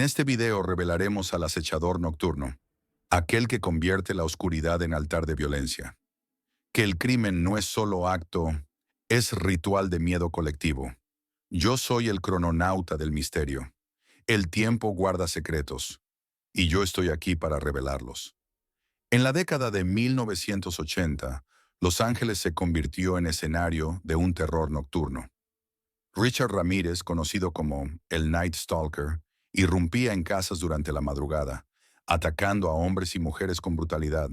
En este video revelaremos al acechador nocturno, aquel que convierte la oscuridad en altar de violencia. Que el crimen no es solo acto, es ritual de miedo colectivo. Yo soy el crononauta del misterio. El tiempo guarda secretos, y yo estoy aquí para revelarlos. En la década de 1980, Los Ángeles se convirtió en escenario de un terror nocturno. Richard Ramírez, conocido como el Night Stalker, irrumpía en casas durante la madrugada, atacando a hombres y mujeres con brutalidad.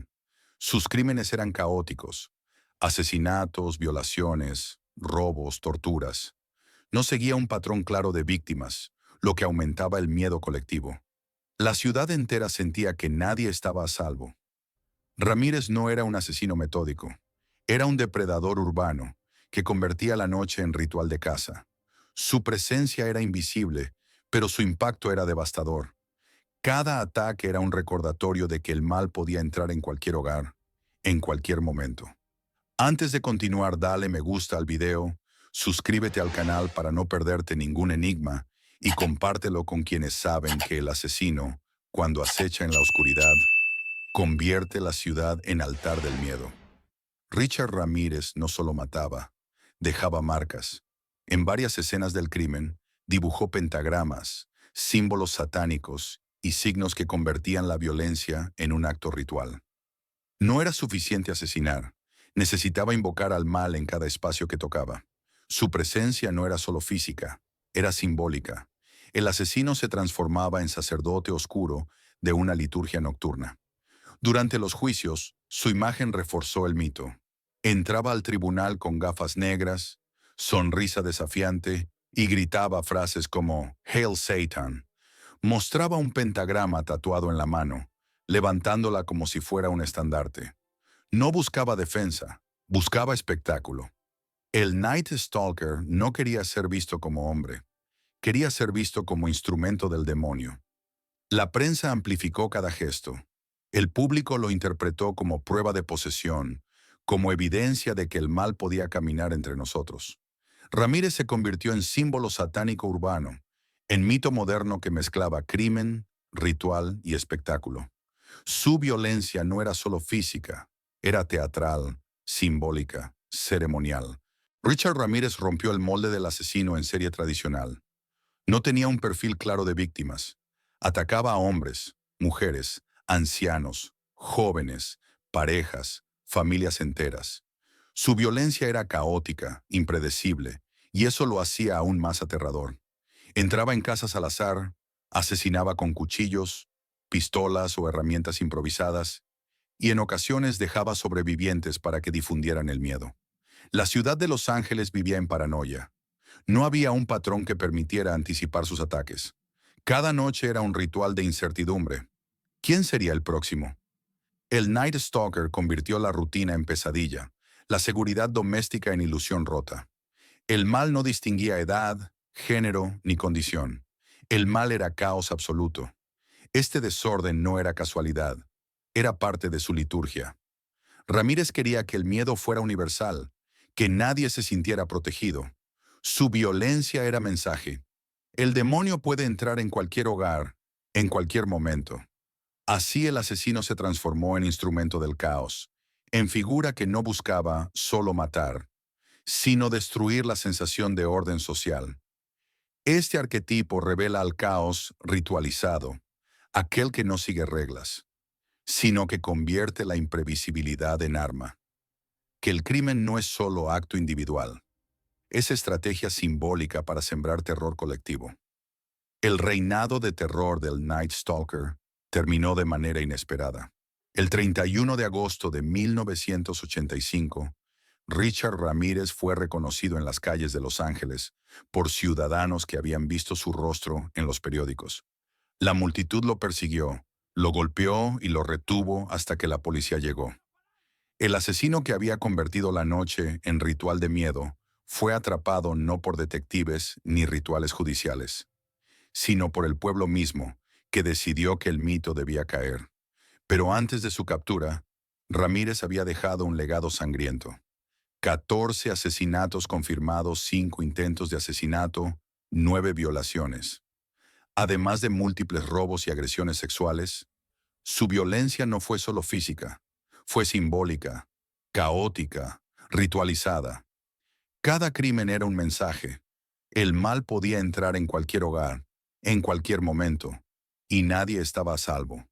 Sus crímenes eran caóticos: asesinatos, violaciones, robos, torturas. No seguía un patrón claro de víctimas, lo que aumentaba el miedo colectivo. La ciudad entera sentía que nadie estaba a salvo. Ramírez no era un asesino metódico, era un depredador urbano que convertía la noche en ritual de caza. Su presencia era invisible, pero su impacto era devastador. Cada ataque era un recordatorio de que el mal podía entrar en cualquier hogar, en cualquier momento. Antes de continuar, dale me gusta al video, suscríbete al canal para no perderte ningún enigma y compártelo con quienes saben que el asesino, cuando acecha en la oscuridad, convierte la ciudad en altar del miedo. Richard Ramírez no solo mataba, dejaba marcas. En varias escenas del crimen, dibujó pentagramas, símbolos satánicos y signos que convertían la violencia en un acto ritual. No era suficiente asesinar, necesitaba invocar al mal en cada espacio que tocaba. Su presencia no era solo física, era simbólica. El asesino se transformaba en sacerdote oscuro de una liturgia nocturna. Durante los juicios, su imagen reforzó el mito. Entraba al tribunal con gafas negras, sonrisa desafiante y gritaba frases como "Hail Satan". Mostraba un pentagrama tatuado en la mano, levantándola como si fuera un estandarte. No buscaba defensa, buscaba espectáculo. El Night Stalker no quería ser visto como hombre, quería ser visto como instrumento del demonio. La prensa amplificó cada gesto. El público lo interpretó como prueba de posesión, como evidencia de que el mal podía caminar entre nosotros. Ramírez se convirtió en símbolo satánico urbano, en mito moderno que mezclaba crimen, ritual y espectáculo. Su violencia no era solo física, era teatral, simbólica, ceremonial. Richard Ramírez rompió el molde del asesino en serie tradicional. No tenía un perfil claro de víctimas. Atacaba a hombres, mujeres, ancianos, jóvenes, parejas, familias enteras. Su violencia era caótica, impredecible, y eso lo hacía aún más aterrador. Entraba en casas al azar, asesinaba con cuchillos, pistolas o herramientas improvisadas, y en ocasiones dejaba sobrevivientes para que difundieran el miedo. La ciudad de Los Ángeles vivía en paranoia. No había un patrón que permitiera anticipar sus ataques. Cada noche era un ritual de incertidumbre. ¿Quién sería el próximo? El Night Stalker convirtió la rutina en pesadilla, la seguridad doméstica en ilusión rota. El mal no distinguía edad, género ni condición. El mal era caos absoluto. Este desorden no era casualidad, era parte de su liturgia. Ramírez quería que el miedo fuera universal, que nadie se sintiera protegido. Su violencia era mensaje. El demonio puede entrar en cualquier hogar, en cualquier momento. Así el asesino se transformó en instrumento del caos, en figura que no buscaba solo matar, sino destruir la sensación de orden social. Este arquetipo revela al caos ritualizado, aquel que no sigue reglas, sino que convierte la imprevisibilidad en arma. Que el crimen no es solo acto individual, es estrategia simbólica para sembrar terror colectivo. El reinado de terror del Night Stalker terminó de manera inesperada. El 31 de agosto de 1985, Richard Ramírez fue reconocido en las calles de Los Ángeles por ciudadanos que habían visto su rostro en los periódicos. La multitud lo persiguió, lo golpeó y lo retuvo hasta que la policía llegó. El asesino que había convertido la noche en ritual de miedo fue atrapado no por detectives ni rituales judiciales, sino por el pueblo mismo, que decidió que el mito debía caer. Pero antes de su captura, Ramírez había dejado un legado sangriento. 14 asesinatos confirmados, 5 intentos de asesinato, 9 violaciones. Además de múltiples robos y agresiones sexuales, su violencia no fue solo física, fue simbólica, caótica, ritualizada. Cada crimen era un mensaje. El mal podía entrar en cualquier hogar, en cualquier momento, y nadie estaba a salvo.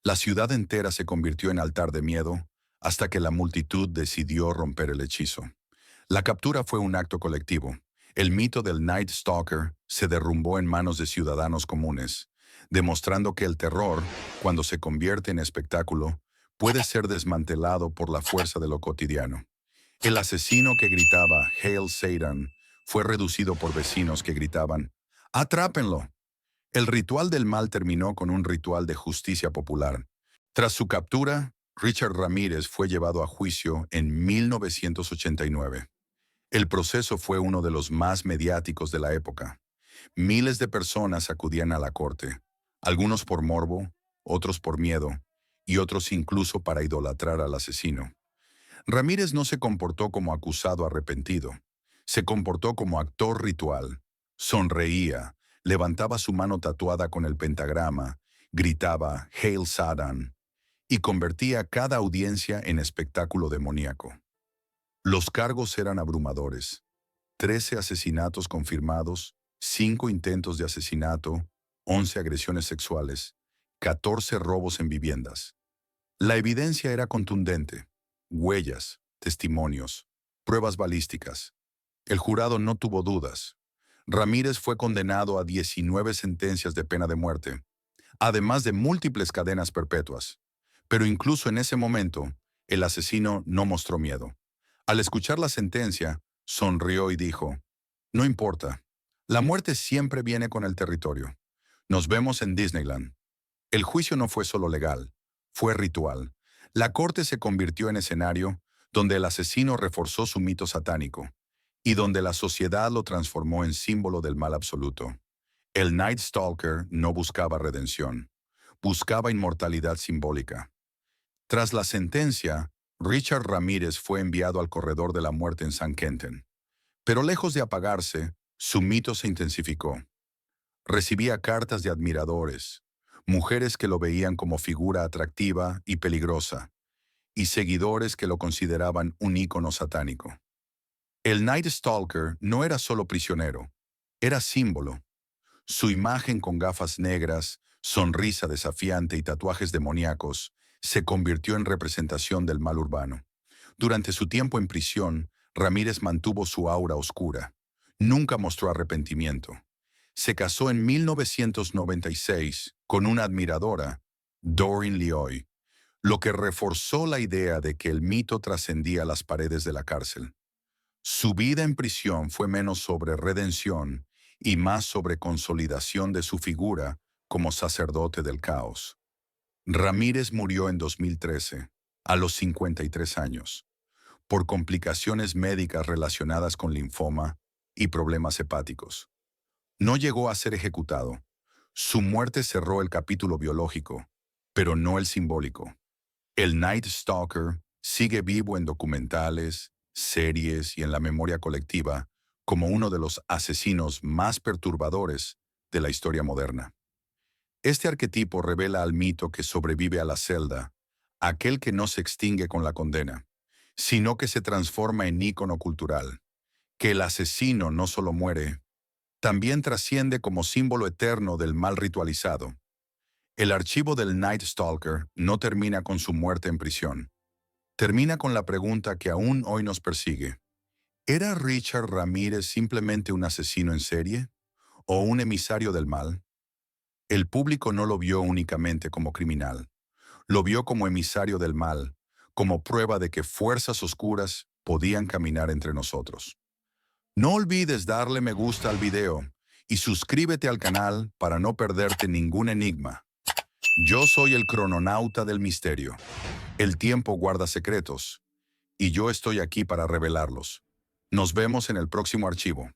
La ciudad entera se convirtió en altar de miedo hasta que la multitud decidió romper el hechizo. La captura fue un acto colectivo. El mito del Night Stalker se derrumbó en manos de ciudadanos comunes, demostrando que el terror, cuando se convierte en espectáculo, puede ser desmantelado por la fuerza de lo cotidiano. El asesino que gritaba "Hail Satan" fue reducido por vecinos que gritaban "¡Atrápenlo!". El ritual del mal terminó con un ritual de justicia popular. Tras su captura, Richard Ramírez fue llevado a juicio en 1989. El proceso fue uno de los más mediáticos de la época. Miles de personas acudían a la corte, algunos por morbo, otros por miedo, y otros incluso para idolatrar al asesino. Ramírez no se comportó como acusado arrepentido, se comportó como actor ritual. Sonreía, levantaba su mano tatuada con el pentagrama, gritaba "Hail Satan" y convertía cada audiencia en espectáculo demoníaco. Los cargos eran abrumadores: 13 asesinatos confirmados, 5 intentos de asesinato, 11 agresiones sexuales, 14 robos en viviendas. La evidencia era contundente: huellas, testimonios, pruebas balísticas. El jurado no tuvo dudas. Ramírez fue condenado a 19 sentencias de pena de muerte, además de múltiples cadenas perpetuas. Pero incluso en ese momento, el asesino no mostró miedo. Al escuchar la sentencia, sonrió y dijo: "No importa, la muerte siempre viene con el territorio. Nos vemos en Disneyland". El juicio no fue solo legal, fue ritual. La corte se convirtió en escenario donde el asesino reforzó su mito satánico y donde la sociedad lo transformó en símbolo del mal absoluto. El Night Stalker no buscaba redención, buscaba inmortalidad simbólica. Tras la sentencia, Richard Ramírez fue enviado al corredor de la muerte en San Quentin. Pero lejos de apagarse, su mito se intensificó. Recibía cartas de admiradores, mujeres que lo veían como figura atractiva y peligrosa, y seguidores que lo consideraban un ícono satánico. El Night Stalker no era solo prisionero, era símbolo. Su imagen con gafas negras, sonrisa desafiante y tatuajes demoníacos se convirtió en representación del mal urbano. Durante su tiempo en prisión, Ramírez mantuvo su aura oscura. Nunca mostró arrepentimiento. Se casó en 1996 con una admiradora, Doreen Lioy, lo que reforzó la idea de que el mito trascendía las paredes de la cárcel. Su vida en prisión fue menos sobre redención y más sobre consolidación de su figura como sacerdote del caos. Ramírez murió en 2013, a los 53 años, por complicaciones médicas relacionadas con linfoma y problemas hepáticos. No llegó a ser ejecutado. Su muerte cerró el capítulo biológico, pero no el simbólico. El Night Stalker sigue vivo en documentales, series y en la memoria colectiva como uno de los asesinos más perturbadores de la historia moderna. Este arquetipo revela al mito que sobrevive a la celda, aquel que no se extingue con la condena, sino que se transforma en ícono cultural, que el asesino no solo muere, también trasciende como símbolo eterno del mal ritualizado. El archivo del Night Stalker no termina con su muerte en prisión. Termina con la pregunta que aún hoy nos persigue: ¿era Richard Ramírez simplemente un asesino en serie o un emisario del mal? El público no lo vio únicamente como criminal, lo vio como emisario del mal, como prueba de que fuerzas oscuras podían caminar entre nosotros. No olvides darle me gusta al video y suscríbete al canal para no perderte ningún enigma. Yo soy el crononauta del misterio. El tiempo guarda secretos y yo estoy aquí para revelarlos. Nos vemos en el próximo archivo.